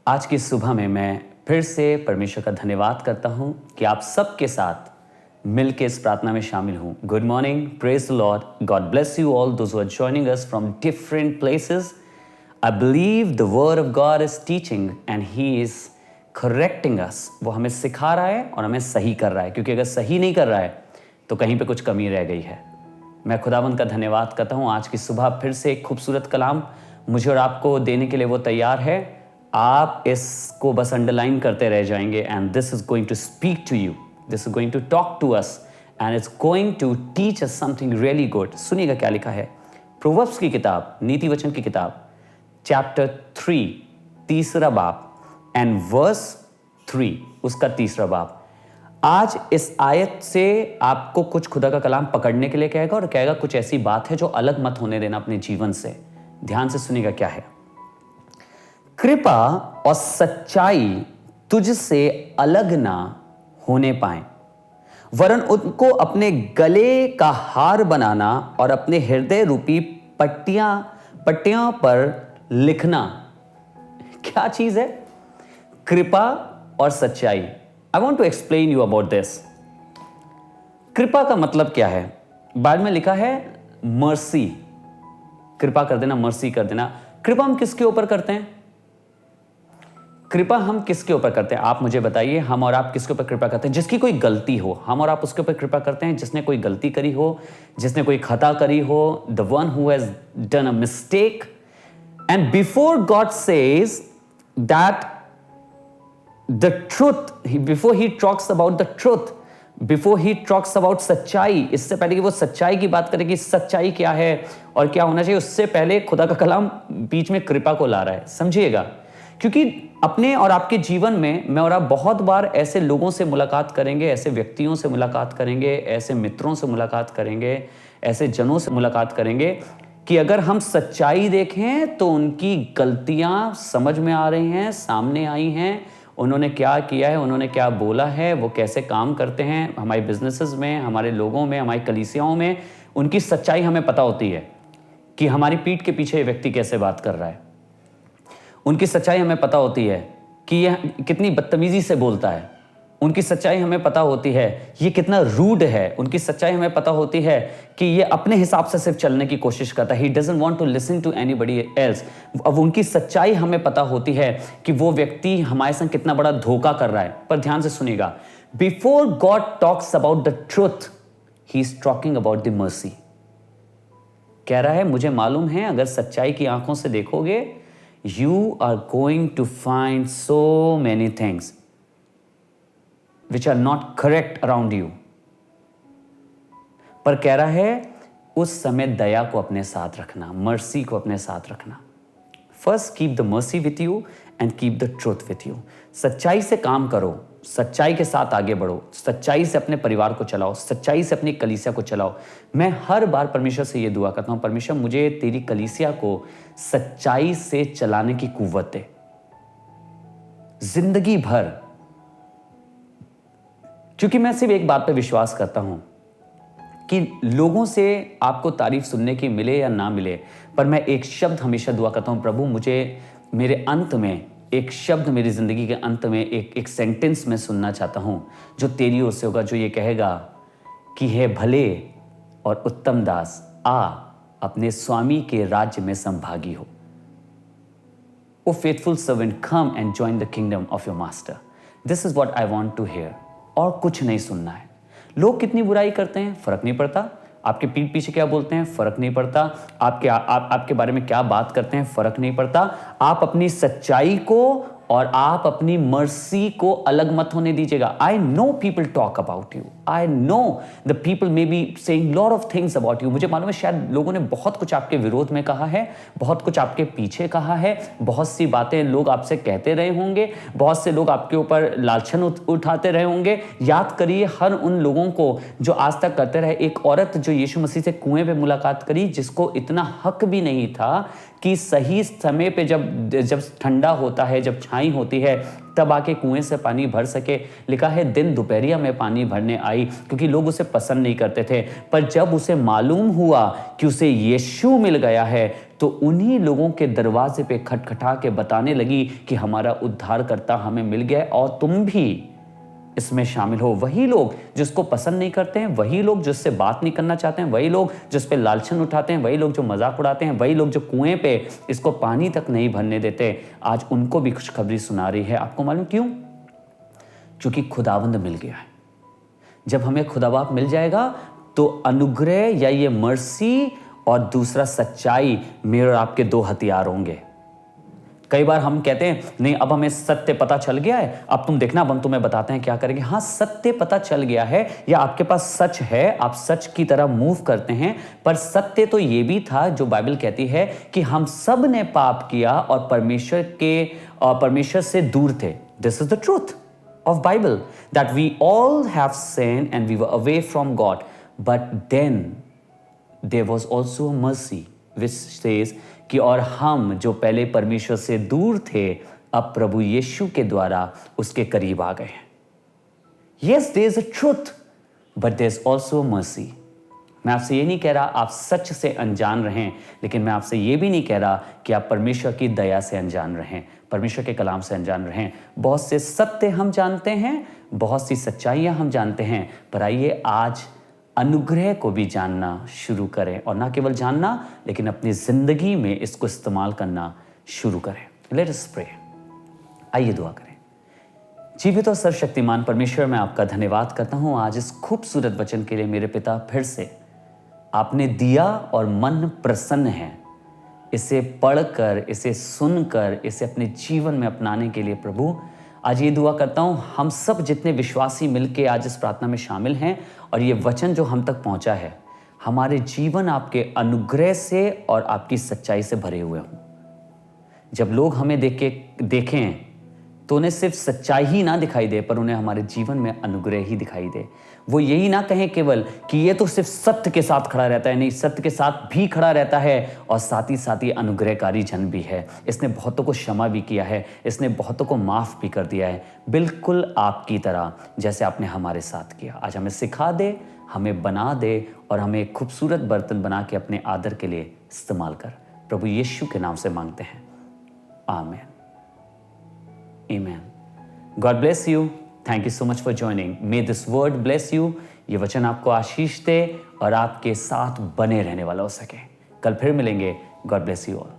आज की सुबह में मैं फिर से परमेश्वर का धन्यवाद करता हूं कि आप सबके साथ मिलकर इस प्रार्थना में शामिल हूं। Good morning, praise the Lord, God bless you all those who are joining us from different places. I believe the word of God is teaching and he is correcting us. वो हमें सिखा रहा है और हमें सही कर रहा है, क्योंकि अगर सही नहीं कर रहा है तो कहीं पे कुछ कमी रह गई है। मैं खुदावंद का धन्यवाद करता हूँ। आज की सुबह फिर से एक खूबसूरत कलाम मुझे और आपको देने के लिए वो तैयार है। आप इसको बस अंडरलाइन करते रह जाएंगे। And this is going to speak to you, this is going to talk to us and it's going to teach us something really good. सुनिएगा क्या लिखा है। प्रोवर्ब्स की किताब, नीति वचन की किताब, चैप्टर 3, तीसरा बाब एंड वर्स 3, उसका तीसरा बाब। आज इस आयत से आपको कुछ खुदा का कलाम पकड़ने के लिए कहेगा और कहेगा कुछ ऐसी बात है जो अलग मत होने देना अपने जीवन से। ध्यान से सुनिएगा क्या है। कृपा और सच्चाई तुझसे अलग ना होने पाए, वरन उनको अपने गले का हार बनाना और अपने हृदय रूपी पट्टियां पर लिखना। क्या चीज है? कृपा और सच्चाई। I want to explain you about this. कृपा का मतलब क्या है? बाद में लिखा है मर्सी, कृपा कर देना, मर्सी कर देना। कृपा हम किसके ऊपर करते हैं? कृपा हम किसके ऊपर करते हैं? आप मुझे बताइए। हम और आप किसके ऊपर कृपा करते हैं? जिसकी कोई गलती हो, हम और आप उसके ऊपर कृपा करते हैं। जिसने कोई गलती करी हो, जिसने कोई खता करी हो, the one who has done a mistake. And before God says that the truth, before he talks about the truth, before he talks about सच्चाई, इससे पहले कि वो सच्चाई की बात करे कि सच्चाई क्या है और क्या होना चाहिए, उससे पहले खुदा का कलाम बीच में कृपा को ला रहा है। समझिएगा, क्योंकि अपने और आपके जीवन में मैं और आप बहुत बार ऐसे लोगों से मुलाकात करेंगे, ऐसे व्यक्तियों से मुलाकात करेंगे, ऐसे मित्रों से मुलाकात करेंगे, ऐसे जनों से मुलाकात करेंगे कि अगर हम सच्चाई देखें तो उनकी गलतियां समझ में आ रही हैं, सामने आई हैं। उन्होंने क्या किया है, उन्होंने क्या बोला है, वो कैसे काम करते हैं हमारे बिजनेसेस में, हमारे लोगों में, हमारी कलीसियाओं में। उनकी सच्चाई हमें पता होती है कि हमारी पीठ के पीछे ये व्यक्ति कैसे बात कर रहा है। उनकी सच्चाई हमें पता होती है कि यह कितनी बदतमीजी से बोलता है। उनकी सच्चाई हमें पता होती है ये कितना रूड है। उनकी सच्चाई हमें पता होती है कि ये अपने हिसाब से सिर्फ चलने की कोशिश करता है। He doesn't want to listen to anybody else. अब उनकी सच्चाई हमें पता होती है कि वो व्यक्ति हमारे संग कितना बड़ा धोखा कर रहा है। पर ध्यान से सुनिएगा, before God talks about the truth, he is talking about the mercy. कह रहा है मुझे मालूम है अगर सच्चाई की आंखों से देखोगे, you are going to find so many things which are not correct around you। पर कह रहा है उस समय दया को अपने साथ रखना, मर्सी को अपने साथ रखना। First keep the mercy with you and keep the truth with you. सच्चाई से काम करो, सच्चाई के साथ आगे बढ़ो, सच्चाई से अपने परिवार को चलाओ, सच्चाई से अपनी कलीसिया को चलाओ। मैं हर बार परमेश्वर से ये दुआ करता हूँ, परमेश्वर मुझे तेरी कलीसिया को सच्चाई से चलाने की कुव्वत दे जिंदगी भर। क्योंकि मैं सिर्फ एक बात पे विश्वास करता हूं कि लोगों से आपको तारीफ सुनने की मिले या ना मिले, पर मैं एक शब्द हमेशा दुआ करता हूं, प्रभु मुझे मेरे अंत में एक शब्द, मेरी जिंदगी के अंत में एक सेंटेंस में सुनना चाहता हूं जो तेरी ओर से होगा, जो ये कहेगा कि हे भले और उत्तम दास, आ अपने स्वामी के राज्य में संभागी हो। O faithful servant, come and join the kingdom of your master. This is what I want to hear. और कुछ नहीं सुनना है। लोग कितनी बुराई करते हैं फर्क नहीं पड़ता, आपके पीठ पीछे क्या बोलते हैं फर्क नहीं पड़ता, आपके बारे में क्या बात करते हैं फर्क नहीं पड़ता। आप अपनी सच्चाई को और आप अपनी मर्सी को अलग मत होने दीजिएगा। I know people talk about you, I know the people may be saying lot of things about you. मुझे मालूम है शायद लोगों ने बहुत कुछ आपके विरोध में कहा है, बहुत कुछ आपके पीछे कहा है, बहुत सी बातें लोग आपसे कहते रहे होंगे, बहुत से लोग आपके ऊपर लालछन उठाते रहे होंगे। याद करिए हर उन लोगों को जो आज तक करते रहे। एक औरत जो यीशु मसीह से कुएं पे मुलाकात करी, जिसको इतना हक भी नहीं था कि सही समय पे जब ठंडा होता है, जब छाई होती है, तब आके कुएं से पानी भर सके। लिखा है दिन दोपहरिया में पानी भरने आई, क्योंकि लोग उसे पसंद नहीं करते थे। पर जब उसे मालूम हुआ कि उसे यीशु मिल गया है, तो उन्हीं लोगों के दरवाजे पे खटखटा के बताने लगी कि हमारा उद्धारकर्ता हमें मिल गया है और तुम भी इसमें शामिल हो। वही लोग जिसको पसंद नहीं करते हैं, वही लोग जिससे बात नहीं करना चाहते हैं, वही लोग जिस पे लालचन उठाते हैं, वही लोग जो मजाक उड़ाते हैं, वही लोग जो कुएं पे इसको पानी तक नहीं भरने देते, आज उनको भी खुशखबरी सुना रही है। आपको मालूम क्यों? क्योंकि खुदावंद मिल गया है। जब हमें खुदाबाप मिल जाएगा तो अनुग्रह या ये मर्सी और दूसरा सच्चाई, मेरे और आपके दो हथियार होंगे। कई बार हम कहते हैं नहीं, अब हमें सत्य पता चल गया है, अब तुम देखना, अब हम तुम्हें बताते हैं क्या करेंगे। हाँ, सत्य पता चल गया है या आपके पास सच है, आप सच की तरह मूव करते हैं, पर सत्य तो ये भी था जो बाइबल कहती है कि हम सब ने पाप किया और परमेश्वर से दूर थे। This is the truth of Bible, that we all have sinned and we were away from God. But then there was also a mercy which says कि और हम जो पहले परमेश्वर से दूर थे, अब प्रभु यीशु के द्वारा उसके करीब आ गए। Yes, there is a truth, but there is also a mercy. मैं आपसे ये नहीं कह रहा आप सच से अनजान रहें, लेकिन मैं आपसे ये भी नहीं कह रहा कि आप परमेश्वर की दया से अनजान रहें, परमेश्वर के कलाम से अनजान रहें। बहुत से सत्य हम जानते हैं, बहुत सी सच्चाइयाँ हम जानते हैं, पर आइए आज अनुग्रह को भी जानना शुरू करें, और ना केवल जानना लेकिन अपनी ज़िंदगी में इसको इस्तेमाल करना शुरू करें। Let us pray. आइए दुआ करें। जीवित और सर्वशक्तिमान परमेश्वर, मैं आपका धन्यवाद करता हूँ आज इस खूबसूरत वचन के लिए। मेरे पिता, फिर से आपने दिया और मन प्रसन्न है इसे पढ़कर, इसे सुनकर, इसे अपने जीवन में अपनाने के लिए। प्रभु, आज ये दुआ करता हूँ हम सब जितने विश्वासी मिलके आज इस प्रार्थना में शामिल हैं और ये वचन जो हम तक पहुँचा है, हमारे जीवन आपके अनुग्रह से और आपकी सच्चाई से भरे हुए हों। जब लोग हमें देखें तो उन्हें सिर्फ सच्चाई ही ना दिखाई दे, पर उन्हें हमारे जीवन में अनुग्रह ही दिखाई दे। वो यही ना कहें केवल कि ये तो सिर्फ सत्य के साथ खड़ा रहता है, नहीं, सत्य के साथ भी खड़ा रहता है और साथ ही अनुग्रहकारी जन भी है। इसने बहुतों को क्षमा भी किया है, इसने बहुतों को माफ़ भी कर दिया है, बिल्कुल आपकी तरह जैसे आपने हमारे साथ किया। आज हमें सिखा दे, हमें बना दे और हमें एक खूबसूरत बर्तन बना के अपने आदर के लिए इस्तेमाल कर। प्रभु यीशु के नाम से मांगते हैं, आमीन। Amen. God bless you. Thank you so much for joining. May this word bless you. ये वचन आपको आशीष दे और आपके साथ बने रहने वाला हो सके। कल फिर मिलेंगे। God bless you all.